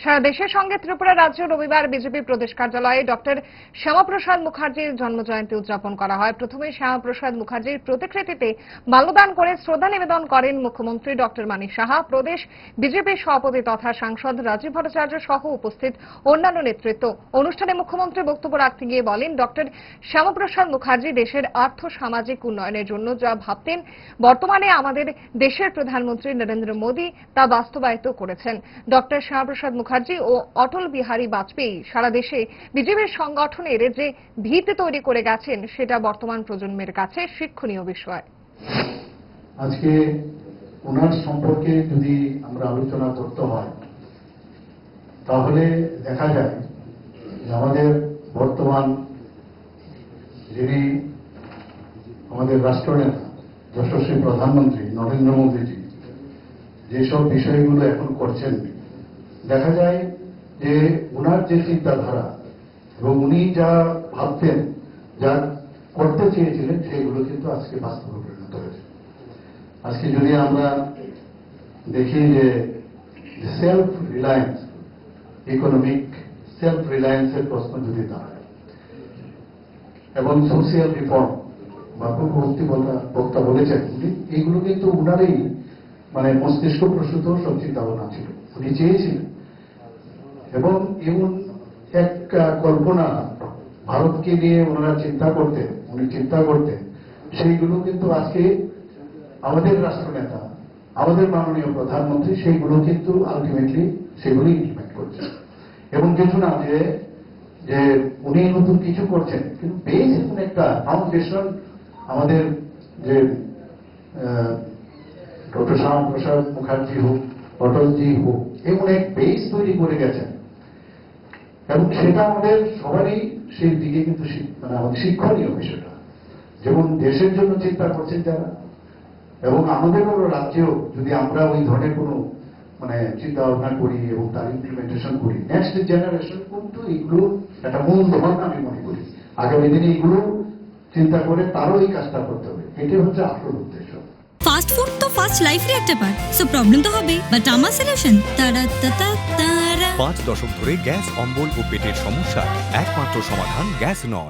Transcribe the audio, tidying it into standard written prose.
সারা দেশের সঙ্গে ত্রিপুরা রাজ্য রবিবার বিজেপি প্রদেশ কার্যালয়ে ডক্টর শ্যামাপ্রসাদ মুখার্জির জন্মজয়ন্তী উদযাপন করা হয়। প্রথমে শ্যামাপ্রসাদ মুখার্জির প্রতিকৃতিতে মাল্যদান করে শ্রদ্ধা নিবেদন করেন মুখ্যমন্ত্রী ডক্টর মানিক সাহা, প্রদেশ বিজেপির সভাপতি তথা সাংসদ রাজীব ভট্টাচার্য সহ উপস্থিত অন্যান্য নেতৃত্ব। অনুষ্ঠানে মুখ্যমন্ত্রী বক্তব্য রাখতে গিয়ে বলেন, ডক্টর শ্যামাপ্রসাদ মুখার্জি দেশের আর্থ সামাজিক উন্নয়নের জন্য যা ভাবতেন, বর্তমানে আমাদের দেশের প্রধানমন্ত্রী নরেন্দ্র মোদী তা বাস্তবায়িত করেছেন। ডক্টর শ্যামাপ্রসাদ মুখার্জি ও অটল বিহারী বাজপেয়ী সারা দেশে বিজেপির সংগঠনের যে ভিত তৈরি করে গেছেন, সেটা বর্তমান প্রজন্মের কাছে শিক্ষণীয় বিষয়। আজকে ওনার সম্পর্কে যদি আমরা আলোচনা করতে হয়, তাহলে দেখা যায় যে আমাদের বর্তমান যিনি আমাদের রাষ্ট্রনেতা যশস্বী প্রধানমন্ত্রী নরেন্দ্র মোদীজি যেসব বিষয়গুলো এখন করছেন, দেখা যায় যে ওনার যে চিন্তাধারা এবং উনি যা ভাবতেন, যা করতে চেয়েছিলেন, সেগুলো কিন্তু আজকে বাস্তবে পরিণত হয়েছে। আজকে যদি আমরা দেখি যে সেলফ রিলায়েন্স, ইকোনমিক সেলফ রিলায়েন্সের প্রশ্ন যদি দাঁড়ায় এবং সোশিয়াল রিফর্ম বা পূর্ববর্তী বক্তা বলেছেন, উনি এইগুলো কিন্তু উনারই মস্তিষ্ক প্রসূত সব চিন্তা ভাবনা ছিল, উনি চেয়েছিলেন। এবং এমন এক কল্পনা ভারতকে নিয়ে ওনারা উনি চিন্তা করতেন, সেইগুলো কিন্তু আজকে আমাদের রাষ্ট্রনেতা, আমাদের মাননীয় প্রধানমন্ত্রী সেইগুলো কিন্তু আলটিমেটলি সেগুলি ইমপ্লিমেন্ট করছেন। এবং কিছু না যে উনি নতুন কিছু করছেন, কিন্তু বেস এমন একটা ফাউন্ডেশন আমাদের যে ডক্টর শ্যামাপ্রসাদ মুখার্জি হোক, অটলজি হোক, এমন এক বেস তৈরি করে গেছেন এবং সেটা আমাদের সবারই সেই দিকে কিন্তু আমাদের শিক্ষণীয় বিষয়টা। যেমন দেশের জন্য চিন্তা করছেন যারা, এবং আমাদেরও রাজ্যেও যদি আমরা ওই ধরনের কোনো চিন্তা ভাবনা করি এবং তার ইমপ্লিমেন্টেশন করি, নেক্সট জেনারেশন কিন্তু এগুলো একটা মূল ধন আমি মনে করি। আগামী দিনে এগুলো চিন্তা করে তারও এই কাজটা করতে হবে, এটাই হচ্ছে আসল উদ্দেশ্য। ফাস্ট ফুড তো ফাস্ট লাইফের একটা পার্ট, সো প্রবলেম তো হবে, বাট আমার সলিউশন তারা 5 দশক ধরে গ্যাস, অম্বল ও পেটের সমস্যা একমাত্র সমাধান গ্যাস নল।